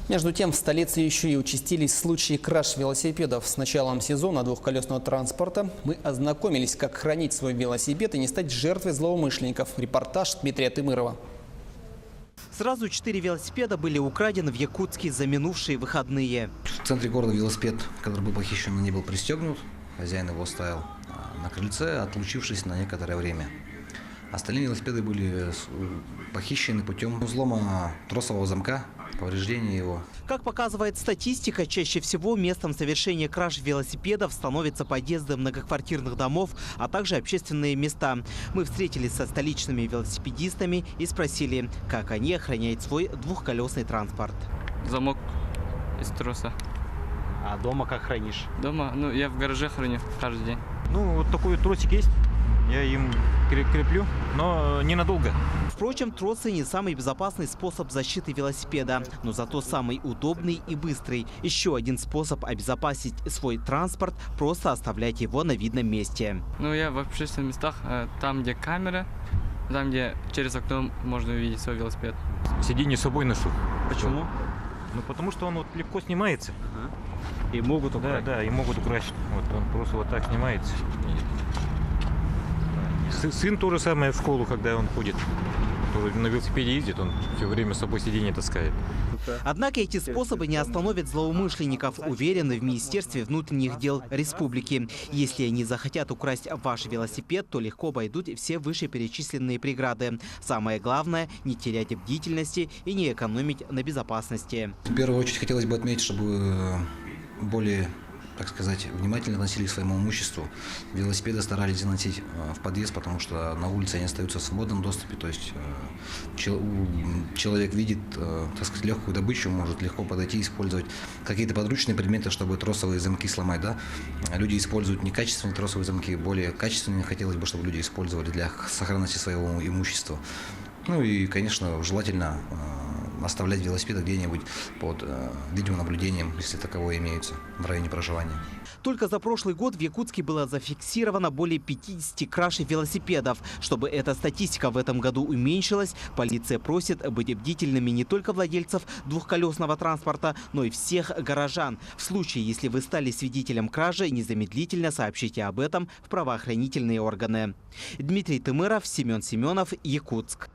Между тем, в столице еще и участились случаи краж велосипедов. С началом сезона двухколесного транспорта мы ознакомились, как хранить свой велосипед и не стать жертвой злоумышленников. Репортаж Дмитрия Тымырова. Сразу 4 велосипеда были украдены в Якутске за минувшие выходные. В центре города велосипед, который был похищен, не был пристегнут. Хозяин его оставил на крыльце, отлучившись на некоторое время. Остальные велосипеды были похищены путем взлома тросового замка, повреждения его. Как показывает статистика, чаще всего местом совершения краж велосипедов становятся подъезды многоквартирных домов, а также общественные места. Мы встретились со столичными велосипедистами и спросили, как они охраняют свой двухколесный транспорт. Замок из троса. А дома как хранишь? Дома? Ну, я в гараже храню каждый день. Ну, вот такой вот тросик есть. Я им креплю, но ненадолго. Впрочем, тросы не самый безопасный способ защиты велосипеда, но зато самый удобный и быстрый. Еще один способ обезопасить свой транспорт – просто оставлять его на видном месте. Ну, я в общественных местах, там, где камера, там, где через окно можно увидеть свой велосипед. Сиденье с собой ношу. Почему? Ну, потому что он вот легко снимается. И могут украсть. Да, и могут украсть. Вот он просто вот так снимается. Сын то же самое в школу, когда он ходит. На велосипеде ездит, он все время с собой сиденье таскает. Однако эти способы не остановят злоумышленников, уверены в Министерстве внутренних дел республики. Если они захотят украсть ваш велосипед, то легко обойдут все вышеперечисленные преграды. Самое главное – не терять бдительности и не экономить на безопасности. В первую очередь хотелось бы отметить, чтобы более, так сказать, внимательно относились к своему имуществу. Велосипеды старались заносить в подъезд, потому что на улице они остаются в свободном доступе. То есть человек видит, так сказать, легкую добычу, может легко подойти и использовать какие-то подручные предметы, чтобы тросовые замки сломать. Да? Люди используют некачественные тросовые замки, более качественные хотелось бы, чтобы люди использовали для сохранности своего имущества. Ну и, конечно, желательно оставлять велосипед где-нибудь под видеонаблюдением, если таковое имеется в районе проживания. Только за прошлый год в Якутске было зафиксировано более 50 краж велосипедов. Чтобы эта статистика в этом году уменьшилась, полиция просит быть бдительными не только владельцев двухколесного транспорта, но и всех горожан. В случае, если вы стали свидетелем кражи, незамедлительно сообщите об этом в правоохранительные органы. Дмитрий Тымыров, Семен Семенов, Якутск.